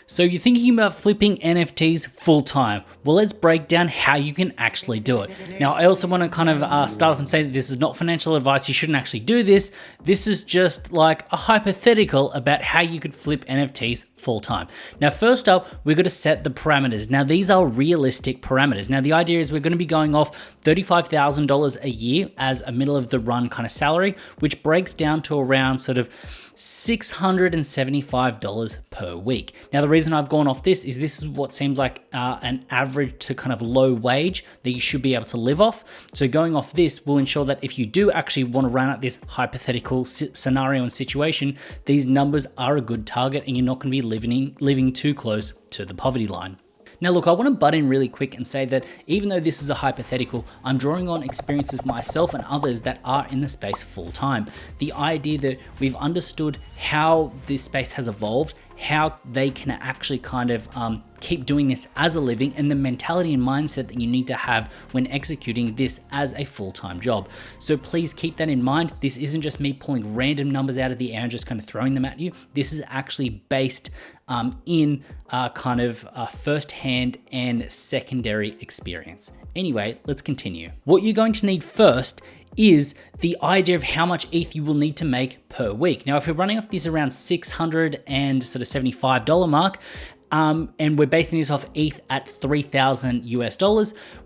So you're thinking about flipping NFTs full time. Well, let's break down how you can actually do it. Now, I also want to kind of start off and say that this is not financial advice. You shouldn't actually do this. This is just like a hypothetical about how you could flip NFTs full time. Now, first up, we're going to set the parameters. Now, these are realistic parameters. Now, the idea is we're going to be going off $35,000 a year as a middle of the run kind of salary, which breaks down to around sort of $675 per week. Now, the reason I've gone off this is what seems like an average to kind of low wage that you should be able to live off. So going off this will ensure that if you do actually want to run out this hypothetical scenario and situation, these numbers are a good target and you're not going to be living too close to the poverty line. Now look, I want to butt in really quick and say that even though this is a hypothetical, I'm drawing on experiences myself and others that are in the space full time. The idea that we've understood how this space has evolved, how they can actually kind of keep doing this as a living, and the mentality and mindset that you need to have when executing this as a full-time job. So please keep that in mind. This isn't just me pulling random numbers out of the air and just kind of throwing them at you. This is actually based in kind of first-hand and secondary experience. Anyway, let's continue. What you're going to need first is the idea of how much ETH you will need to make per week. Now, if you're running off this around $675 mark, and we're basing this off ETH at $3,000 US,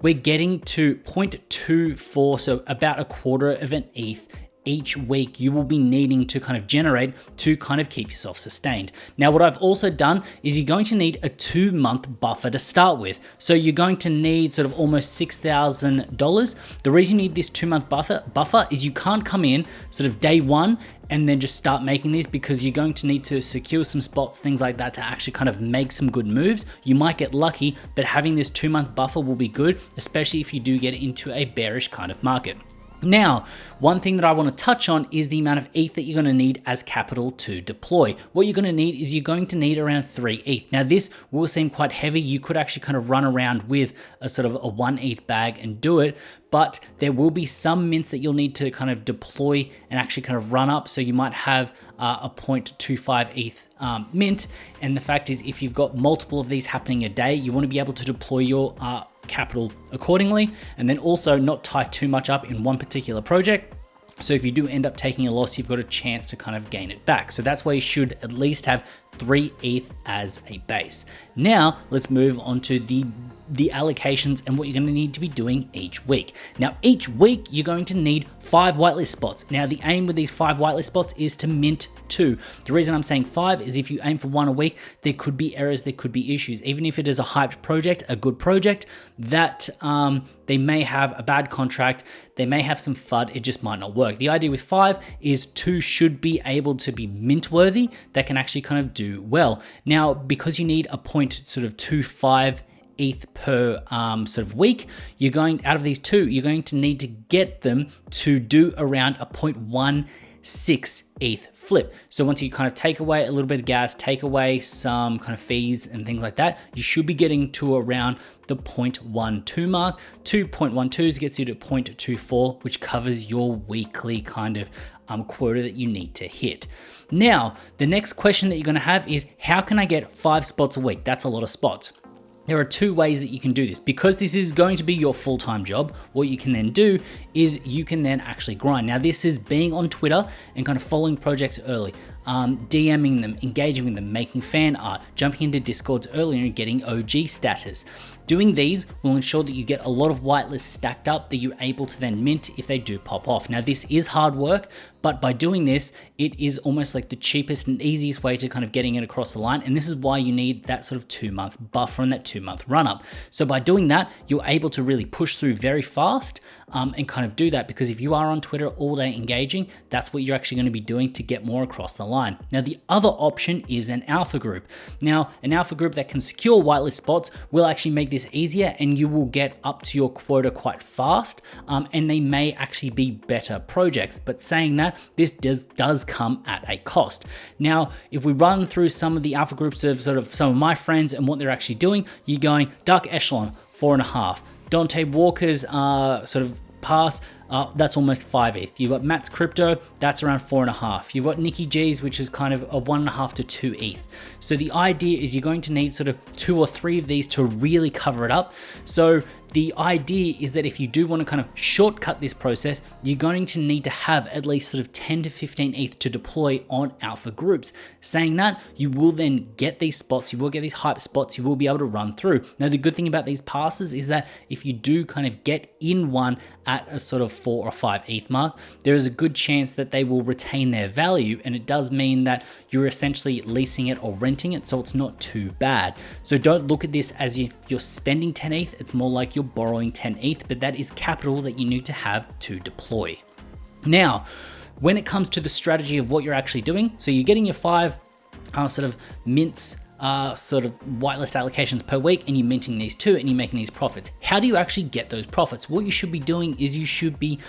we're getting to 0.24, so about a quarter of an ETH each week you will be needing to kind of generate to kind of keep yourself sustained. Now, what I've also done is you're going to need a 2-month buffer to start with. So you're going to need sort of almost $6,000. The reason you need this 2-month buffer is you can't come in sort of day one and then just start making these, because you're going to need to secure some spots, things like that, to actually kind of make some good moves. You might get lucky, but having this 2-month buffer will be good, especially if you do get into a bearish kind of market. Now, one thing that I want to touch on is the amount of ETH that you're going to need as capital to deploy. What you're going to need is you're going to need around 3 ETH. Now, this will seem quite heavy. You could actually kind of run around with a sort of a 1 ETH bag and do it, but there will be some mints that you'll need to kind of deploy and actually kind of run up. So you might have a 0.25 ETH mint. And the fact is, if you've got multiple of these happening a day, you want to be able to deploy your capital accordingly, and then also not tie too much up in one particular project. So if you do end up taking a loss, you've got a chance to kind of gain it back. So that's why you should at least have 3 ETH as a base. Now let's move on to the allocations and what you're going to need to be doing each week. Now, each week you're going to need 5 whitelist spots. Now, the aim with these 5 whitelist spots is to mint 2. The reason I'm saying 5 is if you aim for 1 a week, there could be errors, there could be issues. Even if it is a hyped project, a good project, that they may have a bad contract, they may have some FUD, it just might not work. The idea with 5 is 2 should be able to be mint worthy, that can actually kind of do well. Now, because you need a 0.25 ETH per sort of week, you're going, out of these 2, you're going to need to get them to do around a 0.16 ETH flip. So once you kind of take away a little bit of gas, take away some kind of fees and things like that, you should be getting to around the 0.12 mark. 2.12 gets you to 0.24, which covers your weekly kind of quota that you need to hit. Now, the next question that you're going to have is, how can I get 5 spots a week? That's a lot of spots. There are 2 ways that you can do this. Because this is going to be your full-time job, what you can then do is you can then actually grind. Now, this is being on Twitter and kind of following projects early, DMing them, engaging with them, making fan art, jumping into Discords earlier and getting OG status. Doing these will ensure that you get a lot of whitelists stacked up that you're able to then mint if they do pop off. Now, this is hard work, but by doing this, it is almost like the cheapest and easiest way to kind of getting it across the line. And this is why you need that sort of 2-month buffer and that 2-month run up. So by doing that, you're able to really push through very fast and kind of do that, because if you are on Twitter all day engaging, that's what you're actually going to be doing to get more across the line. Now, the other option is an alpha group. Now, an alpha group that can secure whitelist spots will actually make this easier, and you will get up to your quota quite fast, and they may actually be better projects. But saying that, this does come at a cost. Now, if we run through some of the alpha groups of sort of some of my friends and what they're actually doing, you're going Dark Echelon, 4.5. Dante Walker's sort of Pass, that's almost 5 ETH. You've got Matt's Crypto, that's around 4.5. You've got Nikki G's, which is kind of a 1.5 to 2 ETH. So the idea is you're going to need sort of 2 or 3 of these to really cover it up. So the idea is that if you do want to kind of shortcut this process, you're going to need to have at least sort of 10 to 15 ETH to deploy on alpha groups. Saying that, you will then get these spots, you will get these hype spots, you will be able to run through. Now, the good thing about these passes is that if you do kind of get in one at a sort of 4 or 5 ETH mark, there is a good chance that they will retain their value, and it does mean that you're essentially leasing it or renting it, so it's not too bad. So don't look at this as if you're spending 10 ETH, it's more like you're borrowing 10 ETH, but that is capital that you need to have to deploy. Now, when it comes to the strategy of what you're actually doing, so you're getting your 5 sort of mints, sort of whitelist allocations per week, and you're minting these 2 and you're making these profits. How do you actually get those profits? What you should be doing is you should be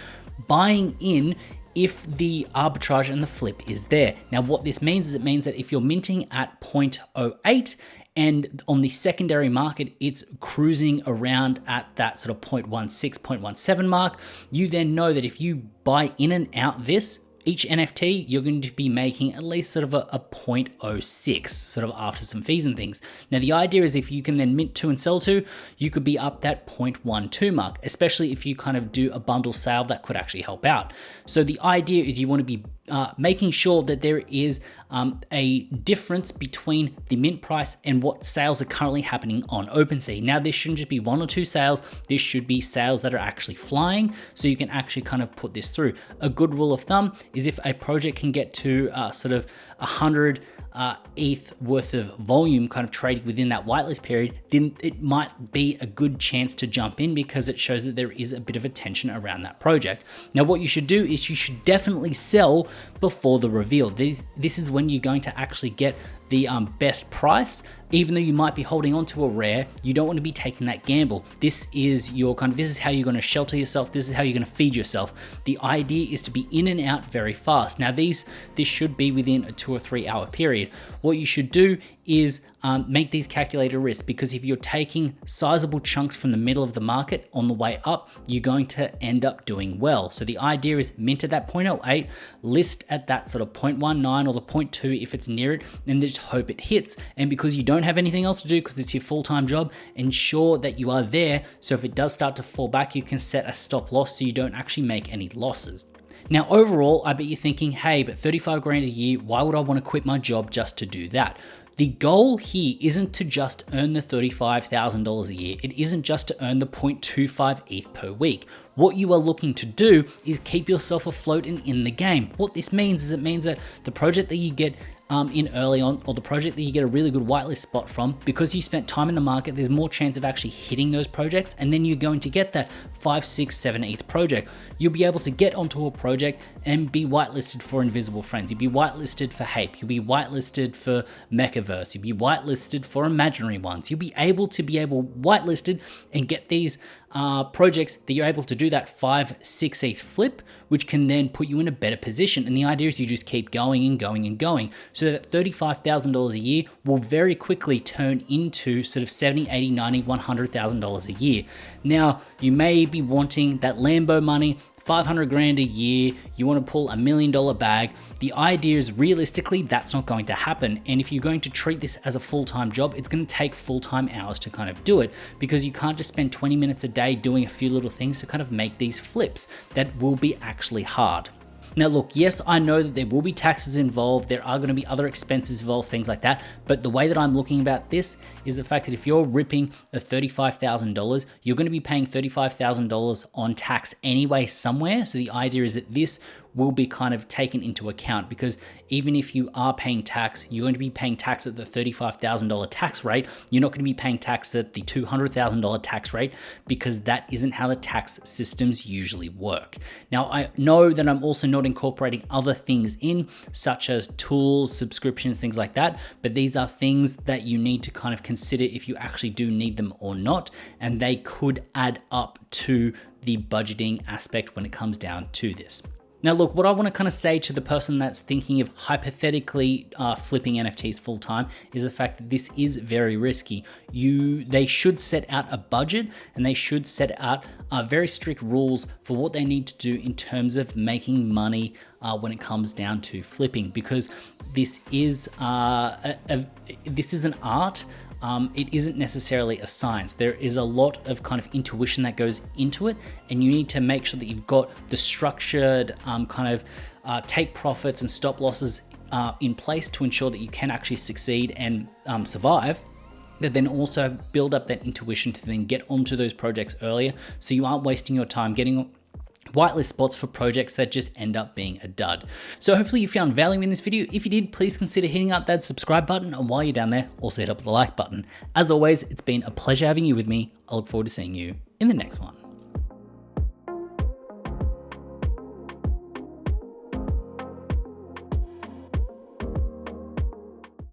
buying in if the arbitrage and the flip is there. Now, what this means is it means that if you're minting at 0.08 and on the secondary market, it's cruising around at that sort of 0.16, 0.17 mark, you then know that if you buy in and out this, each NFT, you're going to be making at least sort of a 0.06, sort of after some fees and things. Now, the idea is if you can then mint 2 and sell 2, you could be up that 0.12 mark, especially if you kind of do a bundle sale that could actually help out. So the idea is you want to be making sure that there is a difference between the mint price and what sales are currently happening on OpenSea. Now, this shouldn't just be 1 or 2 sales. This should be sales that are actually flying, so you can actually kind of put this through. A good rule of thumb is if a project can get to sort of 100 ETH worth of volume kind of trading within that whitelist period, then it might be a good chance to jump in because it shows that there is a bit of attention around that project. Now, what you should do is you should definitely sell before the reveal. This is when you're going to actually get the best price. Even though you might be holding on to a rare, you don't want to be taking that gamble. This is your this is how you're going to shelter yourself. This is how you're going to feed yourself. The idea is to be in and out very fast. Now, this should be within a 2 or 3 hour period. What you should do is make these calculated risks, because if you're taking sizable chunks from the middle of the market on the way up, you're going to end up doing well. So the idea is mint at that 0.08, list at that sort of 0.19 or the 0.2 if it's near it, and just hope it hits. And because you don't have anything else to do, because it's your full-time job, ensure that you are there. So if it does start to fall back, you can set a stop loss so you don't actually make any losses. Now, overall, I bet you're thinking, hey, but 35 grand a year, why would I want to quit my job just to do that? The goal here isn't to just earn the $35,000 a year. It isn't just to earn the 0.25 ETH per week. What you are looking to do is keep yourself afloat and in the game. What this means is it means that the project that you get in early on, or the project that you get a really good whitelist spot from, because you spent time in the market, there's more chance of actually hitting those projects, and then you're going to get that 5, 6, 7, 8th project. You'll be able to get onto a project and be whitelisted for Invisible Friends. You'll be whitelisted for Hape. You'll be whitelisted for Mechaverse. You'll be whitelisted for Imaginary Ones. You'll be able whitelisted and get these projects that you're able to do that 5, 6 ETH flip, which can then put you in a better position. And the idea is you just keep going and going and going, so that $35,000 a year will very quickly turn into sort of $70, $80, $90, $100,000 a year. Now, you may be wanting that Lambo money, 500 grand a year, you want to pull $1 million bag. The idea is realistically that's not going to happen. And if you're going to treat this as a full-time job, it's going to take full-time hours to kind of do it, because you can't just spend 20 minutes a day doing a few little things to kind of make these flips. That will be actually hard. Now look, yes, I know that there will be taxes involved, there are going to be other expenses involved, things like that, but the way that I'm looking about this is the fact that if you're ripping a $35,000, you're going to be paying $35,000 on tax anyway somewhere. So the idea is that this will be kind of taken into account, because even if you are paying tax, you're going to be paying tax at the $35,000 tax rate. You're not going to be paying tax at the $200,000 tax rate, because that isn't how the tax systems usually work. Now, I know that I'm also not incorporating other things in, such as tools, subscriptions, things like that, but these are things that you need to kind of consider if you actually do need them or not, and they could add up to the budgeting aspect when it comes down to this. Now, look, what I want to kind of say to the person that's thinking of hypothetically flipping NFTs full time is the fact that this is very risky. They should set out a budget and they should set out very strict rules for what they need to do in terms of making money when it comes down to flipping, because this is an art. It isn't necessarily a science. There is a lot of kind of intuition that goes into it, and you need to make sure that you've got the structured take profits and stop losses in place to ensure that you can actually succeed and survive. But then also build up that intuition to then get onto those projects earlier, so you aren't wasting your time getting whitelist spots for projects that just end up being a dud. So hopefully you found value in this video. If you did, please consider hitting up that subscribe button, and while you're down there, also hit up the like button. As always, it's been a pleasure having you with me. I look forward to seeing you in the next one.